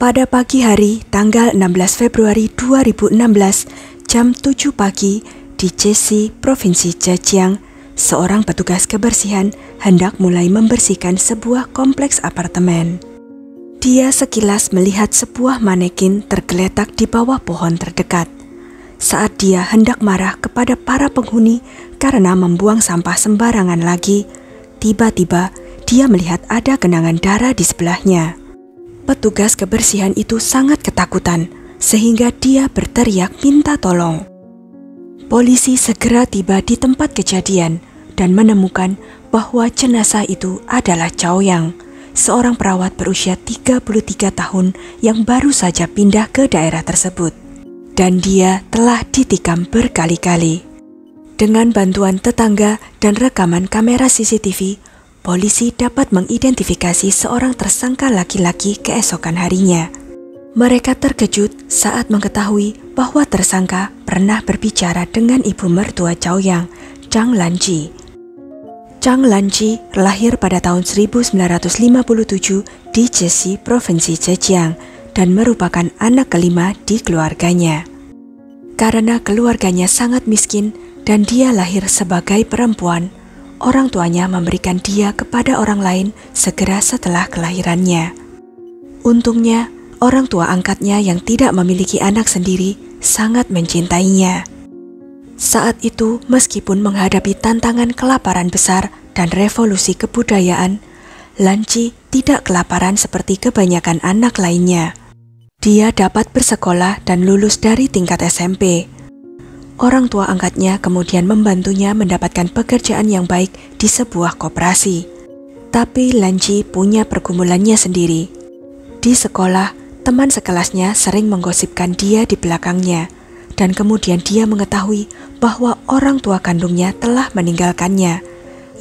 Pada pagi hari tanggal 16 Februari 2016 jam 7 pagi di Jesi, Provinsi Zhejiang, seorang petugas kebersihan hendak mulai membersihkan sebuah kompleks apartemen. Dia sekilas melihat sebuah manekin tergeletak di bawah pohon terdekat. Saat dia hendak marah kepada para penghuni karena membuang sampah sembarangan lagi, tiba-tiba dia melihat ada genangan darah di sebelahnya. Petugas kebersihan itu sangat ketakutan, sehingga dia berteriak minta tolong. Polisi segera tiba di tempat kejadian dan menemukan bahwa jenazah itu adalah Cao Yang, seorang perawat berusia 33 tahun yang baru saja pindah ke daerah tersebut. Dan dia telah ditikam berkali-kali. Dengan bantuan tetangga dan rekaman kamera CCTV, polisi dapat mengidentifikasi seorang tersangka laki-laki keesokan harinya. Mereka terkejut saat mengetahui bahwa tersangka pernah berbicara dengan ibu mertua Cao Yang, Zhang Lanji. Zhang Lanji lahir pada tahun 1957 di Jesi, Provinsi Zhejiang, dan merupakan anak kelima di keluarganya. Karena keluarganya sangat miskin dan dia lahir sebagai perempuan, orang tuanya memberikan dia kepada orang lain segera setelah kelahirannya. Untungnya, orang tua angkatnya yang tidak memiliki anak sendiri sangat mencintainya. Saat itu, meskipun menghadapi tantangan kelaparan besar dan revolusi kebudayaan, Lanji tidak kelaparan seperti kebanyakan anak lainnya. Dia dapat bersekolah dan lulus dari tingkat SMP. Orang tua angkatnya kemudian membantunya mendapatkan pekerjaan yang baik di sebuah koperasi. Tapi Lanji punya pergumulannya sendiri. Di sekolah, teman sekelasnya sering menggosipkan dia di belakangnya, dan kemudian dia mengetahui bahwa orang tua kandungnya telah meninggalkannya,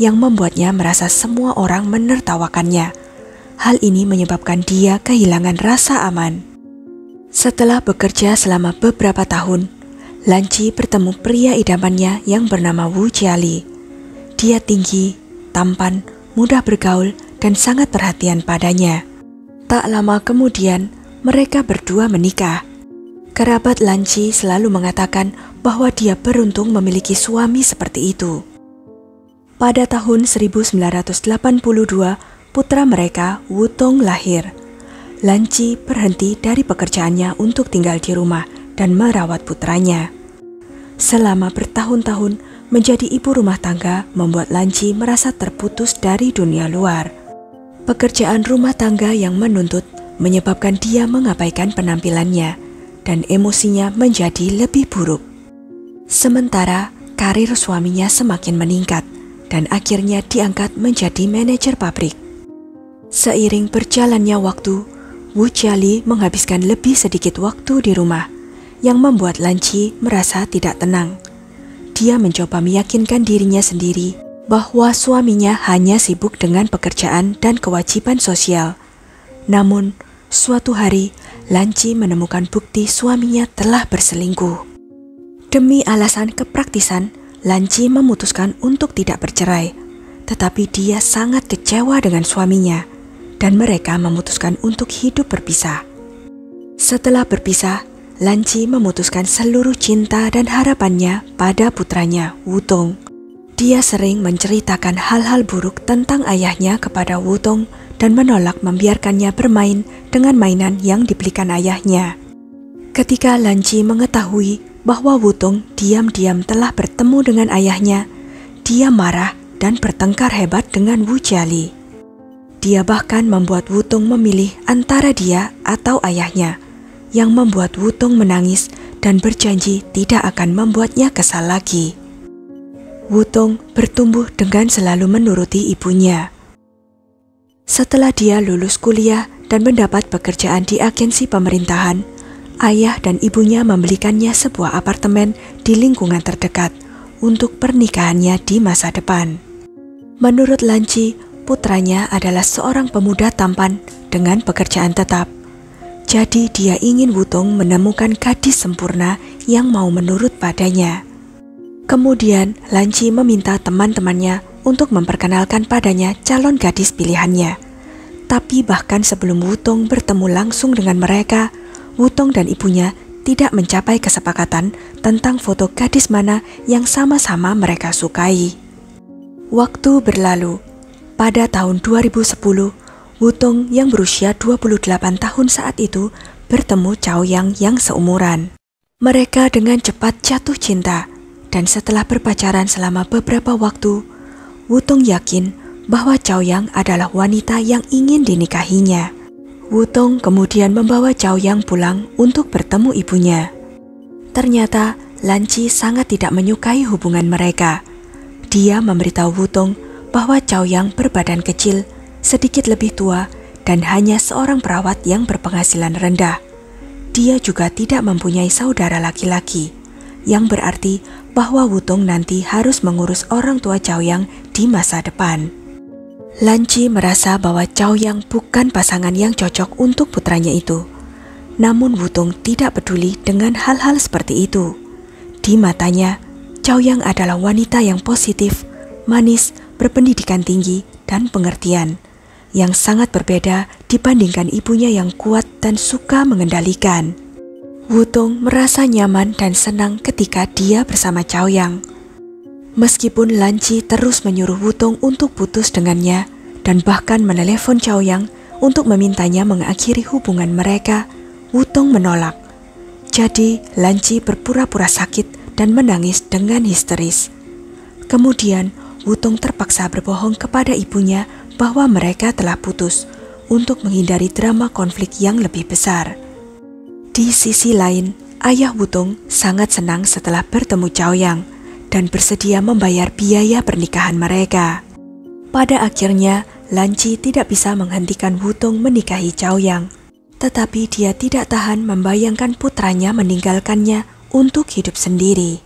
yang membuatnya merasa semua orang menertawakannya. Hal ini menyebabkan dia kehilangan rasa aman. Setelah bekerja selama beberapa tahun, Lanji bertemu pria idamannya yang bernama Wu Jiali. Dia tinggi, tampan, mudah bergaul, dan sangat perhatian padanya. Tak lama kemudian, mereka berdua menikah. Kerabat Lanji selalu mengatakan bahwa dia beruntung memiliki suami seperti itu. Pada tahun 1982, putra mereka, Wu Tong, lahir. Lanji berhenti dari pekerjaannya untuk tinggal di rumah dan merawat putranya. Selama bertahun-tahun, menjadi ibu rumah tangga membuat Lanji merasa terputus dari dunia luar. Pekerjaan rumah tangga yang menuntut menyebabkan dia mengabaikan penampilannya dan emosinya menjadi lebih buruk. Sementara karir suaminya semakin meningkat dan akhirnya diangkat menjadi manajer pabrik. Seiring berjalannya waktu, Wu Jiali menghabiskan lebih sedikit waktu di rumah, yang membuat Lanji merasa tidak tenang. Dia mencoba meyakinkan dirinya sendiri bahwa suaminya hanya sibuk dengan pekerjaan dan kewajiban sosial. Namun, suatu hari, Lanji menemukan bukti suaminya telah berselingkuh. Demi alasan kepraktisan, Lanji memutuskan untuk tidak bercerai, tetapi dia sangat kecewa dengan suaminya, dan mereka memutuskan untuk hidup berpisah. Setelah berpisah, Lanji memutuskan seluruh cinta dan harapannya pada putranya, Wu Tong. Dia sering menceritakan hal-hal buruk tentang ayahnya kepada Wu Tong dan menolak membiarkannya bermain dengan mainan yang dibelikan ayahnya. Ketika Lanji mengetahui bahwa Wu Tong diam-diam telah bertemu dengan ayahnya, dia marah dan bertengkar hebat dengan Wu Jiali. Dia bahkan membuat Wu Tong memilih antara dia atau ayahnya, yang membuat Wu Tong menangis dan berjanji tidak akan membuatnya kesal lagi. Wu Tong bertumbuh dengan selalu menuruti ibunya. Setelah dia lulus kuliah dan mendapat pekerjaan di agensi pemerintahan, ayah dan ibunya membelikannya sebuah apartemen di lingkungan terdekat untuk pernikahannya di masa depan. Menurut Lanji, putranya adalah seorang pemuda tampan dengan pekerjaan tetap. Jadi dia ingin Wu Tong menemukan gadis sempurna yang mau menurut padanya. Kemudian Lanji meminta teman-temannya untuk memperkenalkan padanya calon gadis pilihannya. Tapi bahkan sebelum Wutong bertemu langsung dengan mereka, Wutong dan ibunya tidak mencapai kesepakatan tentang foto gadis mana yang sama-sama mereka sukai. Waktu berlalu. Pada tahun 2010, Wutong yang berusia 28 tahun saat itu bertemu Chaoyang yang seumuran. Mereka dengan cepat jatuh cinta, dan setelah berpacaran selama beberapa waktu, Wutong yakin bahwa Chaoyang adalah wanita yang ingin dinikahinya. Wutong kemudian membawa Chaoyang pulang untuk bertemu ibunya. Ternyata Lanci sangat tidak menyukai hubungan mereka. Dia memberitahu Wutong bahwa Chaoyang berbadan kecil, sedikit lebih tua, dan hanya seorang perawat yang berpenghasilan rendah. Dia juga tidak mempunyai saudara laki-laki, yang berarti bahwa Wutong nanti harus mengurus orang tua Chaoyang di masa depan. Lanci merasa bahwa Chaoyang bukan pasangan yang cocok untuk putranya itu. Namun Wutong tidak peduli dengan hal-hal seperti itu. Di matanya, Chaoyang adalah wanita yang positif, manis, berpendidikan tinggi, dan pengertian, yang sangat berbeda dibandingkan ibunya yang kuat dan suka mengendalikan. Wutong merasa nyaman dan senang ketika dia bersama Chaoyang. Meskipun Lanci terus menyuruh Wutong untuk putus dengannya dan bahkan menelepon Chaoyang untuk memintanya mengakhiri hubungan mereka, Wutong menolak. Jadi Lanci berpura-pura sakit dan menangis dengan histeris. Kemudian Wutong terpaksa berbohong kepada ibunya bahwa mereka telah putus untuk menghindari drama konflik yang lebih besar. Di sisi lain, ayah Wutong sangat senang setelah bertemu Chaoyang dan bersedia membayar biaya pernikahan mereka. Pada akhirnya, Lanci tidak bisa menghentikan Wutong menikahi Chaoyang, tetapi dia tidak tahan membayangkan putranya meninggalkannya untuk hidup sendiri.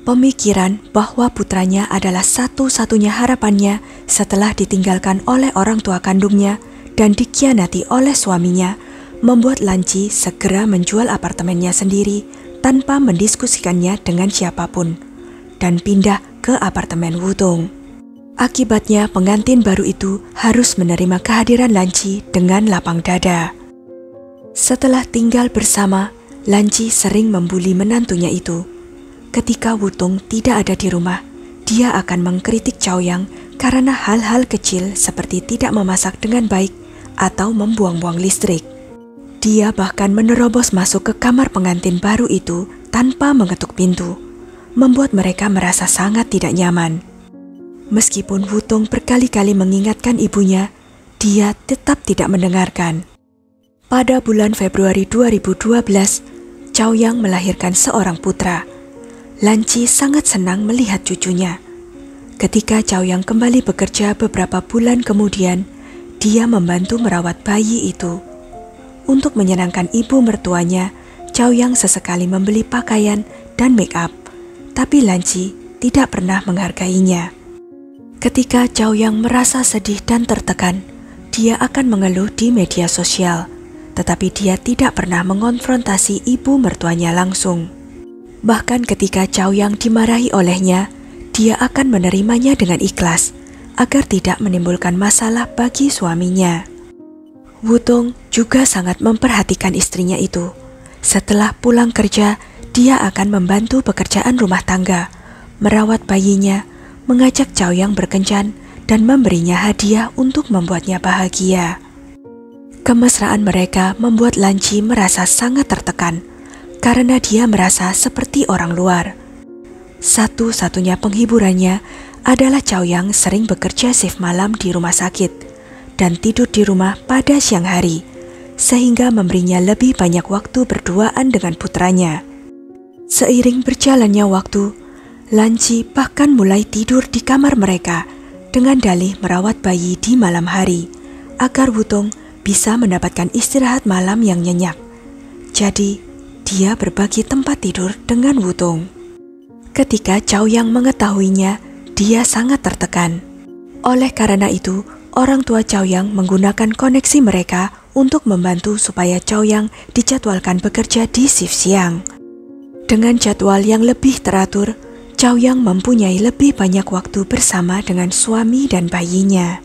Pemikiran bahwa putranya adalah satu-satunya harapannya setelah ditinggalkan oleh orang tua kandungnya dan dikhianati oleh suaminya membuat Lanci segera menjual apartemennya sendiri tanpa mendiskusikannya dengan siapapun dan pindah ke apartemen Wutong. Akibatnya pengantin baru itu harus menerima kehadiran Lanci dengan lapang dada. Setelah tinggal bersama, Lanci sering membuli menantunya itu. Ketika Wutong tidak ada di rumah, dia akan mengkritik Chaoyang karena hal-hal kecil seperti tidak memasak dengan baik atau membuang-buang listrik. Dia bahkan menerobos masuk ke kamar pengantin baru itu tanpa mengetuk pintu, membuat mereka merasa sangat tidak nyaman. Meskipun Wutong berkali-kali mengingatkan ibunya, dia tetap tidak mendengarkan. Pada bulan Februari 2012, Chaoyang melahirkan seorang putra. Lanci sangat senang melihat cucunya. Ketika Chaoyang kembali bekerja beberapa bulan kemudian, dia membantu merawat bayi itu. Untuk menyenangkan ibu mertuanya, Chaoyang sesekali membeli pakaian dan make up, tapi Lanci tidak pernah menghargainya. Ketika Chaoyang merasa sedih dan tertekan, dia akan mengeluh di media sosial, tetapi dia tidak pernah mengonfrontasi ibu mertuanya langsung. Bahkan ketika Chaoyang dimarahi olehnya, dia akan menerimanya dengan ikhlas, agar tidak menimbulkan masalah bagi suaminya. Wutong juga sangat memperhatikan istrinya itu. Setelah pulang kerja, dia akan membantu pekerjaan rumah tangga, merawat bayinya, mengajak Chaoyang berkencan, dan memberinya hadiah untuk membuatnya bahagia. Kemesraan mereka membuat Lanci merasa sangat tertekan, karena dia merasa seperti orang luar. Satu-satunya penghiburannya adalah Chaoyang sering bekerja shift malam di rumah sakit, dan tidur di rumah pada siang hari, sehingga memberinya lebih banyak waktu berduaan dengan putranya. Seiring berjalannya waktu, Lanci bahkan mulai tidur di kamar mereka dengan dalih merawat bayi di malam hari, agar Wutong bisa mendapatkan istirahat malam yang nyenyak. Jadi, dia berbagi tempat tidur dengan Wutong. Ketika Chaoyang mengetahuinya, dia sangat tertekan. Oleh karena itu, orang tua Chaoyang menggunakan koneksi mereka untuk membantu supaya Chaoyang dijadwalkan bekerja di shift siang. Dengan jadwal yang lebih teratur, Chaoyang mempunyai lebih banyak waktu bersama dengan suami dan bayinya.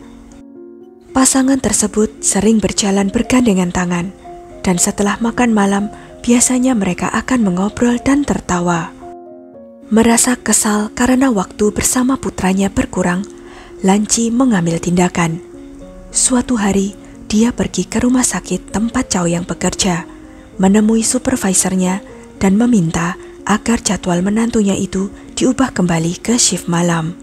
Pasangan tersebut sering berjalan bergandengan tangan, dan setelah makan malam, biasanya mereka akan mengobrol dan tertawa. Merasa kesal karena waktu bersama putranya berkurang, Lanci mengambil tindakan. Suatu hari, dia pergi ke rumah sakit tempat Chaoyang bekerja, menemui supervisornya dan meminta agar jadwal menantunya itu diubah kembali ke shift malam.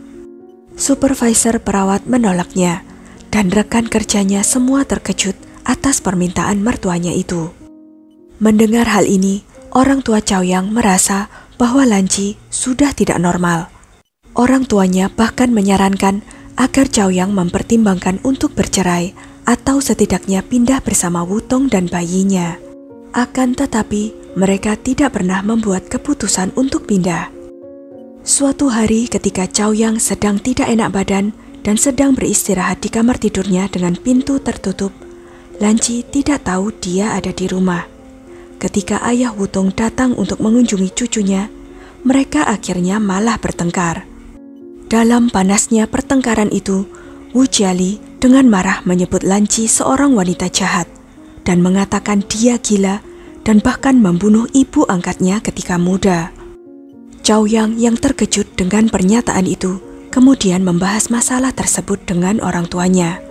Supervisor perawat menolaknya, dan rekan kerjanya semua terkejut atas permintaan mertuanya itu. Mendengar hal ini, orang tua Chaoyang merasa bahwa Lanci sudah tidak normal. Orang tuanya bahkan menyarankan agar Chaoyang mempertimbangkan untuk bercerai atau setidaknya pindah bersama Wutong dan bayinya. Akan tetapi, mereka tidak pernah membuat keputusan untuk pindah. Suatu hari ketika Chaoyang sedang tidak enak badan dan sedang beristirahat di kamar tidurnya dengan pintu tertutup, Lanci tidak tahu dia ada di rumah. Ketika ayah Wutong datang untuk mengunjungi cucunya, mereka akhirnya malah bertengkar. Dalam panasnya pertengkaran itu, Wu Jiali dengan marah menyebut Lanci seorang wanita jahat dan mengatakan dia gila dan bahkan membunuh ibu angkatnya ketika muda. Chaoyang yang terkejut dengan pernyataan itu kemudian membahas masalah tersebut dengan orang tuanya.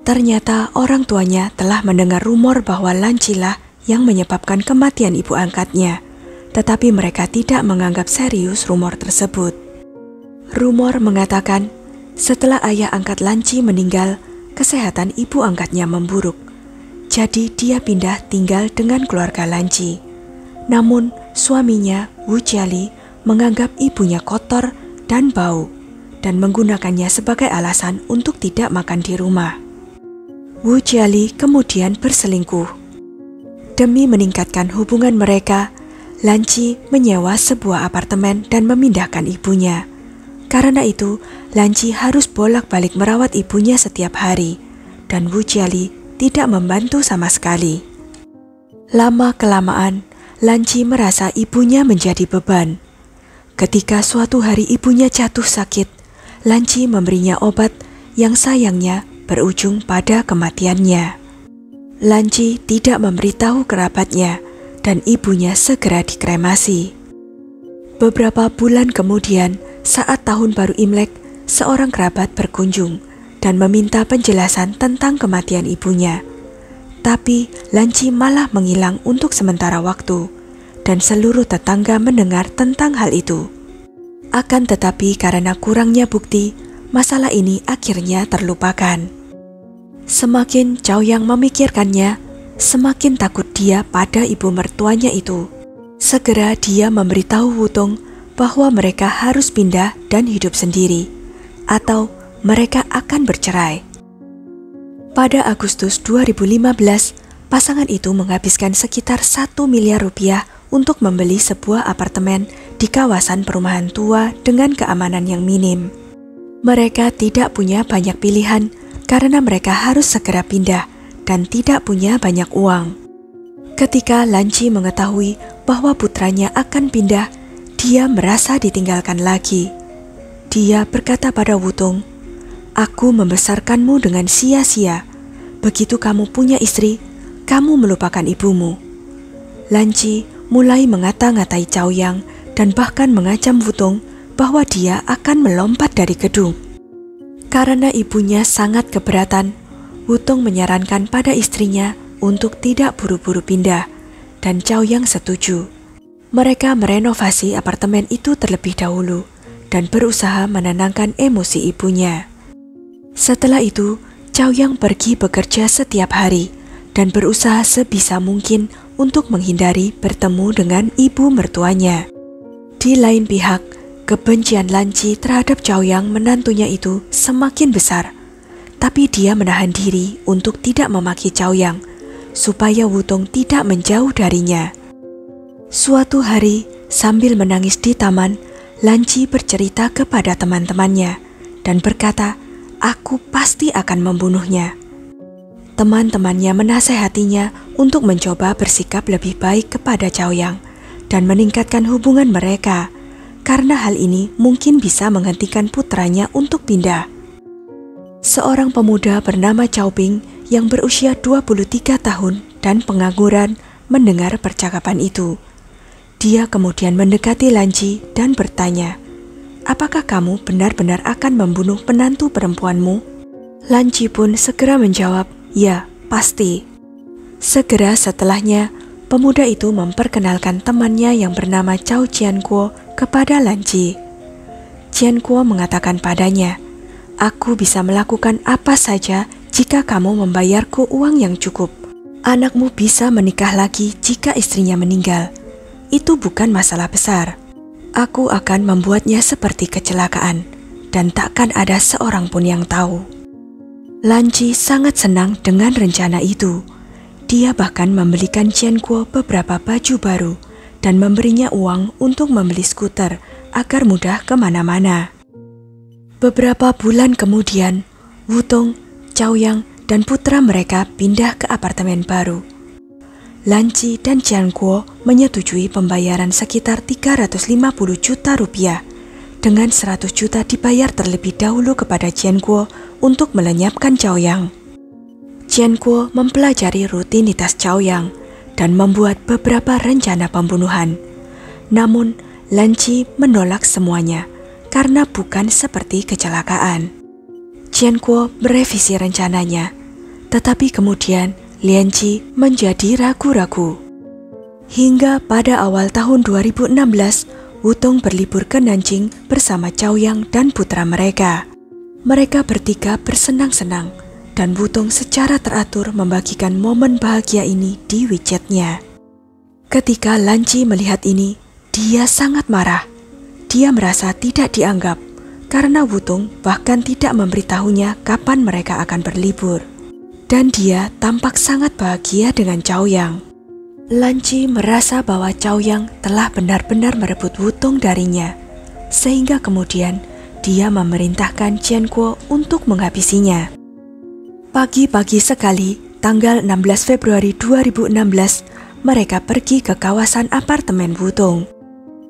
Ternyata orang tuanya telah mendengar rumor bahwa Lanci lah yang menyebabkan kematian ibu angkatnya, tetapi mereka tidak menganggap serius rumor tersebut. Rumor mengatakan setelah ayah angkat Lanci meninggal, kesehatan ibu angkatnya memburuk. Jadi dia pindah tinggal dengan keluarga Lanci. Namun suaminya, Wu Jiali, menganggap ibunya kotor dan bau dan menggunakannya sebagai alasan untuk tidak makan di rumah. Wu Jiali kemudian berselingkuh. Demi meningkatkan hubungan mereka, Lanci menyewa sebuah apartemen dan memindahkan ibunya. Karena itu, Lanci harus bolak-balik merawat ibunya setiap hari, dan Wu Jiali tidak membantu sama sekali. Lama-kelamaan, Lanci merasa ibunya menjadi beban. Ketika suatu hari ibunya jatuh sakit, Lanci memberinya obat yang sayangnya berujung pada kematiannya. Lanci tidak memberitahu kerabatnya, dan ibunya segera dikremasi. Beberapa bulan kemudian, saat tahun baru Imlek, seorang kerabat berkunjung dan meminta penjelasan tentang kematian ibunya. Tapi Lanci malah menghilang untuk sementara waktu, dan seluruh tetangga mendengar tentang hal itu. Akan tetapi karena kurangnya bukti, masalah ini akhirnya terlupakan. Semakin Chaoyang memikirkannya, semakin takut dia pada ibu mertuanya itu. Segera dia memberitahu Wutong bahwa mereka harus pindah dan hidup sendiri, atau mereka akan bercerai. Pada Agustus 2015, pasangan itu menghabiskan sekitar 1 miliar rupiah untuk membeli sebuah apartemen di kawasan perumahan tua dengan keamanan yang minim. Mereka tidak punya banyak pilihan karena mereka harus segera pindah dan tidak punya banyak uang. Ketika Lanci mengetahui bahwa putranya akan pindah, dia merasa ditinggalkan lagi. Dia berkata pada Wutong, "Aku membesarkanmu dengan sia-sia. Begitu kamu punya istri, kamu melupakan ibumu." Lanci mulai mengata-ngatai Chaoyang dan bahkan mengancam Wutong bahwa dia akan melompat dari gedung. Karena ibunya sangat keberatan, Wutong menyarankan pada istrinya untuk tidak buru-buru pindah, dan Chaoyang setuju. Mereka merenovasi apartemen itu terlebih dahulu dan berusaha menenangkan emosi ibunya. Setelah itu, Chaoyang pergi bekerja setiap hari dan berusaha sebisa mungkin untuk menghindari bertemu dengan ibu mertuanya. Di lain pihak, kebencian Lanci terhadap Chaoyang menantunya itu semakin besar, tapi dia menahan diri untuk tidak memaki Chaoyang supaya Wutong tidak menjauh darinya. Suatu hari, sambil menangis di taman, Lanci bercerita kepada teman-temannya dan berkata, "Aku pasti akan membunuhnya." Teman-temannya menasehatinya untuk mencoba bersikap lebih baik kepada Chaoyang dan meningkatkan hubungan mereka, karena hal ini mungkin bisa menghentikan putranya untuk pindah. Seorang pemuda bernama Chow Ping yang berusia 23 tahun dan pengangguran mendengar percakapan itu. Dia kemudian mendekati Lanci dan bertanya, "Apakah kamu benar-benar akan membunuh penantu perempuanmu?" Lanci pun segera menjawab, "Ya, pasti." Segera setelahnya, pemuda itu memperkenalkan temannya yang bernama Chow Jianguo kepada Lanci. Jianguo mengatakan padanya, "Aku bisa melakukan apa saja jika kamu membayarku uang yang cukup. Anakmu bisa menikah lagi jika istrinya meninggal. Itu bukan masalah besar. Aku akan membuatnya seperti kecelakaan, dan takkan ada seorang pun yang tahu." Lanci sangat senang dengan rencana itu. Dia bahkan membelikan Jianguo beberapa baju baru dan memberinya uang untuk membeli skuter agar mudah kemana-mana. Beberapa bulan kemudian, Wutong, Chaoyang, dan putra mereka pindah ke apartemen baru. Lanci dan Jianguo menyetujui pembayaran sekitar 350 juta rupiah, dengan 100 juta dibayar terlebih dahulu kepada Jianguo untuk melenyapkan Chaoyang. Jianguo mempelajari rutinitas Chaoyang dan membuat beberapa rencana pembunuhan. Namun, Lanci menolak semuanya karena bukan seperti kecelakaan. Jianguo merevisi rencananya, tetapi kemudian Lanci menjadi ragu-ragu. Hingga pada awal tahun 2016, Wutong berlibur ke Nanjing bersama Chaoyang dan putra mereka. Mereka bertiga bersenang-senang, dan Wutong secara teratur membagikan momen bahagia ini di WeChat-nya. Ketika Lanci melihat ini, dia sangat marah. Dia merasa tidak dianggap, karena Wutong bahkan tidak memberitahunya kapan mereka akan berlibur. Dan dia tampak sangat bahagia dengan Chaoyang. Lanci merasa bahwa Chaoyang telah benar-benar merebut Wutong darinya, sehingga kemudian dia memerintahkan Jianguo untuk menghabisinya. Pagi-pagi sekali, tanggal 16 Februari 2016, mereka pergi ke kawasan apartemen Wutong.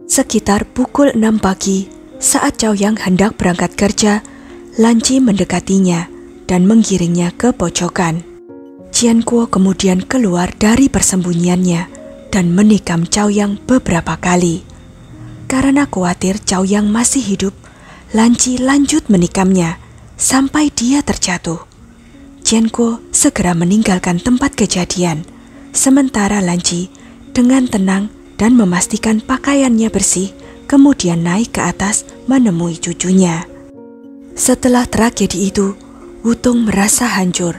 Sekitar pukul 6 pagi, saat Chaoyang hendak berangkat kerja, Lanci mendekatinya dan menggiringnya ke pojokan. Jianguo kemudian keluar dari persembunyiannya dan menikam Chaoyang beberapa kali. Karena khawatir Chaoyang masih hidup, Lanci lanjut menikamnya sampai dia terjatuh. Jianguo segera meninggalkan tempat kejadian, sementara Lanci dengan tenang dan memastikan pakaiannya bersih, kemudian naik ke atas menemui cucunya. Setelah tragedi itu, Wutong merasa hancur.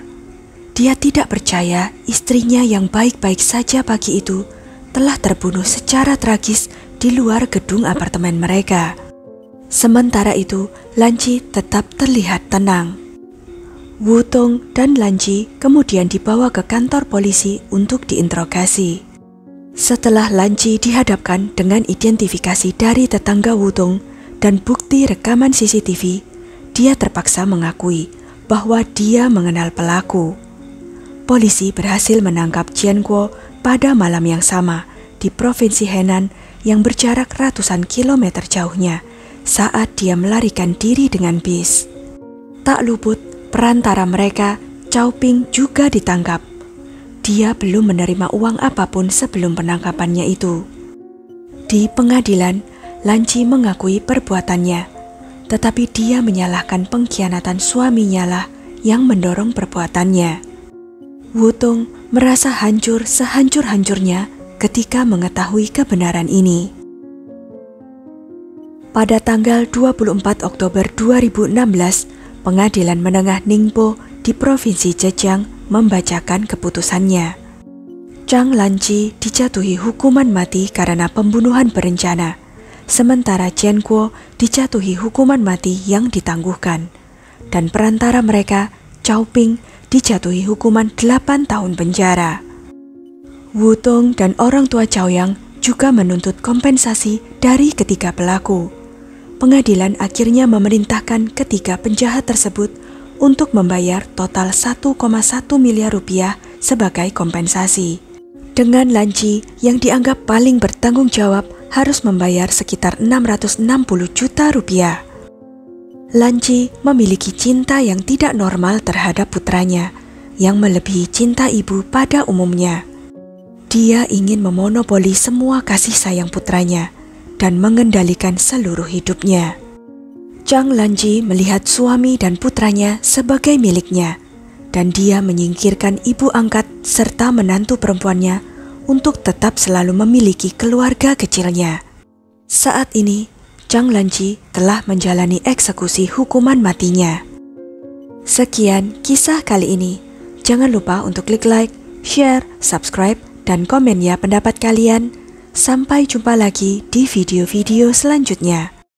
Dia tidak percaya istrinya yang baik-baik saja pagi itu telah terbunuh secara tragis di luar gedung apartemen mereka. Sementara itu, Lanci tetap terlihat tenang. Wutong dan Lanci kemudian dibawa ke kantor polisi untuk diinterogasi. Setelah Lanci dihadapkan dengan identifikasi dari tetangga Wutong dan bukti rekaman CCTV, dia terpaksa mengakui bahwa dia mengenal pelaku. Polisi berhasil menangkap Jianguo pada malam yang sama di Provinsi Henan yang berjarak ratusan kilometer jauhnya saat dia melarikan diri dengan bis. Tak luput, perantara mereka, Chow Ping, juga ditangkap. Dia belum menerima uang apapun sebelum penangkapannya itu. Di pengadilan, Lanci mengakui perbuatannya, tetapi dia menyalahkan pengkhianatan suaminya lah yang mendorong perbuatannya. Wutong merasa hancur sehancur-hancurnya ketika mengetahui kebenaran ini. Pada tanggal 24 Oktober 2016, Pengadilan Menengah Ningbo di Provinsi Zhejiang membacakan keputusannya. Zhang Lanci dijatuhi hukuman mati karena pembunuhan berencana, sementara Jianguo dijatuhi hukuman mati yang ditangguhkan, dan perantara mereka, Chow Ping, dijatuhi hukuman 8 tahun penjara. Wutong dan orang tua Chaoyang juga menuntut kompensasi dari ketiga pelaku. Pengadilan akhirnya memerintahkan ketiga penjahat tersebut untuk membayar total 1,1 miliar rupiah sebagai kompensasi. Dengan Lanci yang dianggap paling bertanggung jawab harus membayar sekitar 660 juta rupiah. Lanji memiliki cinta yang tidak normal terhadap putranya, yang melebihi cinta ibu pada umumnya. Dia ingin memonopoli semua kasih sayang putranya dan mengendalikan seluruh hidupnya. Zhang Lanji melihat suami dan putranya sebagai miliknya, dan dia menyingkirkan ibu angkat serta menantu perempuannya untuk tetap selalu memiliki keluarga kecilnya. Saat ini, Zhang Lanji telah menjalani eksekusi hukuman matinya. Sekian kisah kali ini. Jangan lupa untuk klik like, share, subscribe, dan komen ya pendapat kalian. Sampai jumpa lagi di video-video selanjutnya.